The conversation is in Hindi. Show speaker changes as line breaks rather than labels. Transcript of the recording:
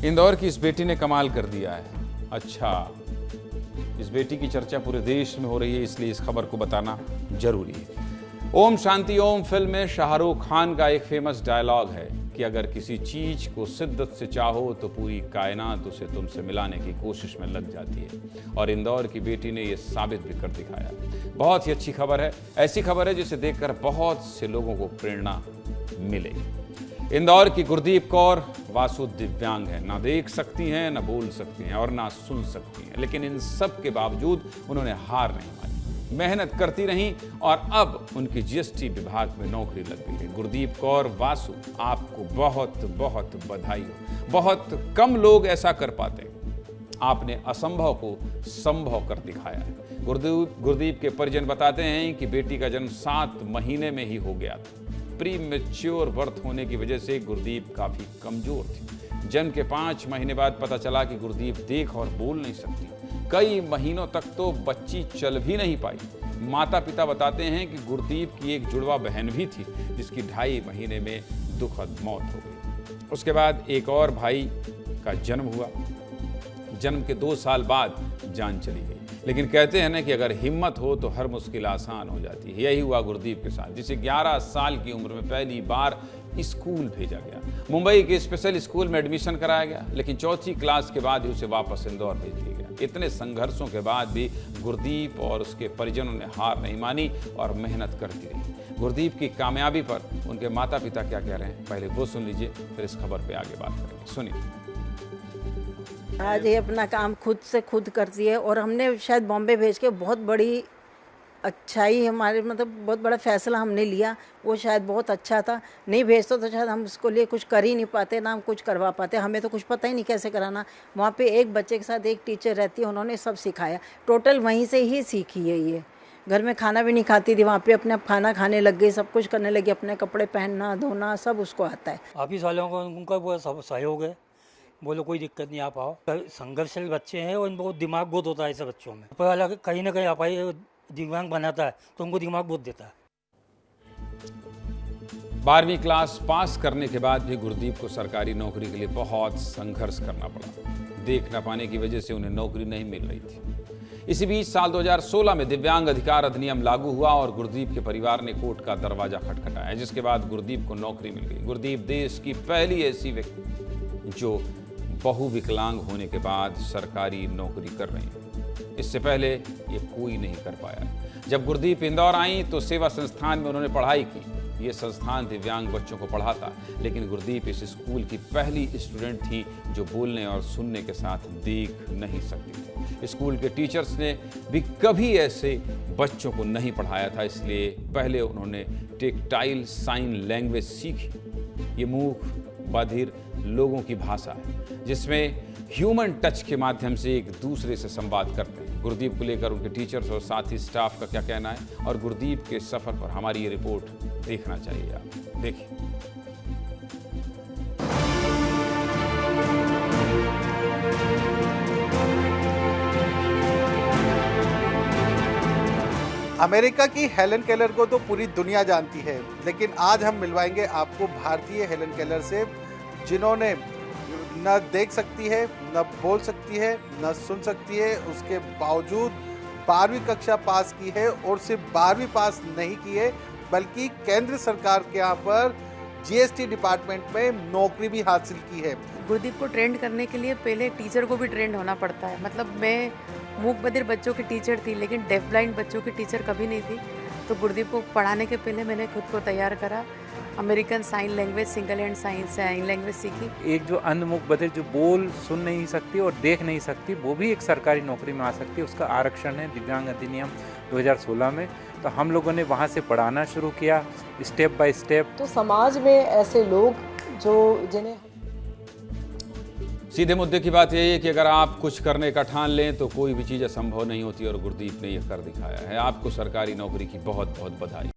इंदौर की इस बेटी ने कमाल कर दिया है। अच्छा, इस बेटी की चर्चा पूरे देश में हो रही है, इसलिए इस खबर को बताना जरूरी है। ओम शांति ओम फिल्म में शाहरुख खान का एक फेमस डायलॉग है कि अगर किसी चीज को शिद्दत से चाहो तो पूरी कायनात उसे तुमसे मिलाने की कोशिश में लग जाती है, और इंदौर की बेटी ने यह साबित भी कर दिखाया। बहुत ही अच्छी खबर है, ऐसी खबर है जिसे देखकर बहुत से लोगों को प्रेरणा मिलेगी। इंदौर की गुरदीप कौर वासु दिव्यांग है, ना देख सकती हैं, ना बोल सकती हैं और ना सुन सकती हैं, लेकिन इन सब के बावजूद उन्होंने हार नहीं मानी, मेहनत करती रहीं और अब उनकी जीएसटी विभाग में नौकरी लग गई है। गुरदीप कौर वासु, आपको बहुत बहुत बधाई हो। बहुत कम लोग ऐसा कर पाते हैं। आपने असंभव को संभव कर दिखाया है। गुरदीप के परिजन बताते हैं कि बेटी का जन्म 7 महीने में ही हो गया था। प्रीमेच्योर बर्थ होने की वजह से गुरदीप काफी कमजोर थी। जन्म के 5 महीने बाद पता चला कि गुरदीप देख और बोल नहीं सकती। कई महीनों तक तो बच्ची चल भी नहीं पाई। माता पिता बताते हैं कि गुरदीप की एक जुड़वा बहन भी थी जिसकी 2.5 महीने में दुखद मौत हो गई। उसके बाद एक और भाई का जन्म हुआ। जन्म के 2 साल बाद जान चली गई। लेकिन कहते हैं ना कि अगर हिम्मत हो तो हर मुश्किल आसान हो जाती है। यही हुआ गुरदीप के साथ, जिसे 11 साल की उम्र में पहली बार स्कूल भेजा गया। मुंबई के स्पेशल स्कूल में एडमिशन कराया गया, लेकिन 4th क्लास के बाद ही उसे वापस इंदौर भेज दिया गया। इतने संघर्षों के बाद भी गुरदीप और उसके परिजनों ने हार नहीं मानी और मेहनत करती रही। गुरदीप की कामयाबी पर उनके माता पिता क्या कह रहे हैं, पहले वो सुन लीजिए, फिर इस खबर पे आगे बात करेंगे। सुनिए।
आज ये अपना काम खुद से खुद करती है और हमने शायद बॉम्बे भेज के बहुत बड़ी अच्छाई, हमारे मतलब बहुत बड़ा फैसला हमने लिया। वो शायद बहुत अच्छा था, नहीं भेजते तो शायद हम उसको लिए कुछ कर ही नहीं पाते, ना हम कुछ करवा पाते। हमें तो कुछ पता ही नहीं कैसे कराना। वहाँ पे एक बच्चे के साथ एक टीचर रहती है, उन्होंने सब सिखाया। टोटल वहीं से ही सीखी है ये। घर में खाना भी नहीं खाती थी, वहाँ पे अपने आप खाना खाने लग गई, सब कुछ करने लगी, अपने कपड़े पहनना धोना सब उसको आता है।
काफ़ी सालों का उनका वो सब सहयोग है, बोलो कोई दिक्कत नहीं। आप आओ, संघर्षशील बच्चे हैं और इनको दिमाग बहुत होता है ऐसे बच्चों में। पर अलग कहीं ना कहीं आप आइए, दिमाग बनाता है तो उनको दिमाग बहुत देता है।
12वीं क्लास पास करने के बाद भी गुरदीप को सरकारी नौकरी के लिए बहुत संघर्ष करना पड़ा। देख न पाने की वजह से उन्हें नौकरी नहीं मिल रही थी। इसी बीच साल 2016 में दिव्यांग अधिकार अधिनियम लागू हुआ और गुरदीप के परिवार ने कोर्ट का दरवाजा खटखटाया, जिसके बाद गुरदीप को नौकरी मिल गई। गुरदीप देश की पहली ऐसी व्यक्ति जो बहुविकलांग होने के बाद सरकारी नौकरी कर रही है। इससे पहले ये कोई नहीं कर पाया। जब गुरदीप इंदौर आई तो सेवा संस्थान में उन्होंने पढ़ाई की। ये संस्थान दिव्यांग बच्चों को पढ़ाता, लेकिन गुरदीप इस स्कूल की पहली स्टूडेंट थी जो बोलने और सुनने के साथ देख नहीं सकती थी। स्कूल के टीचर्स ने भी कभी ऐसे बच्चों को नहीं पढ़ाया था, इसलिए पहले उन्होंने टेक्टाइल साइन लैंग्वेज सीखी। ये मूक बधिर लोगों की भाषा है जिसमें ह्यूमन टच के माध्यम से एक दूसरे से संवाद करते हैं। गुरदीप को लेकर उनके टीचर्स और साथी स्टाफ का क्या कहना है और गुरदीप के सफर पर हमारी ये रिपोर्ट देखना चाहिए। आप देखिए।
अमेरिका की हेलन केलर को तो पूरी दुनिया जानती है, लेकिन आज हम मिलवाएंगे आपको भारतीय हेलन केलर से, जिन्होंने न देख सकती है, न बोल सकती है, न सुन सकती है, उसके बावजूद 12वीं कक्षा पास की है और सिर्फ 12वीं पास नहीं की है बल्कि केंद्र सरकार के यहाँ पर जीएसटी डिपार्टमेंट में नौकरी भी हासिल की है।
गुरदीप को ट्रेंड करने के लिए पहले टीचर को भी ट्रेंड होना पड़ता है। मतलब मैं मूक बधिर बच्चों की टीचर थी, लेकिन डेफ ब्लाइंड बच्चों की टीचर कभी नहीं थी। तो गुरदीप को पढ़ाने के पहले मैंने खुद को तैयार करा। American sign language, single hand sign language सीखी।
एक जो अंधमुख बधिर जो बोल सुन नहीं सकती और देख नहीं सकती, वो भी एक सरकारी नौकरी में आ सकती है। उसका आरक्षण है दिव्यांग अधिनियम 2016 में। तो हम लोगों ने वहाँ से पढ़ाना शुरू किया स्टेप बाय स्टेप।
तो समाज में ऐसे लोग जो जिन्हें
सीधे मुद्दे की बात यही है कि अगर आप कुछ करने का ठान लें तो कोई भी चीज़ असंभव नहीं होती, और गुरदीप ने यह कर दिखाया है। आपको सरकारी नौकरी की बहुत बहुत बधाई।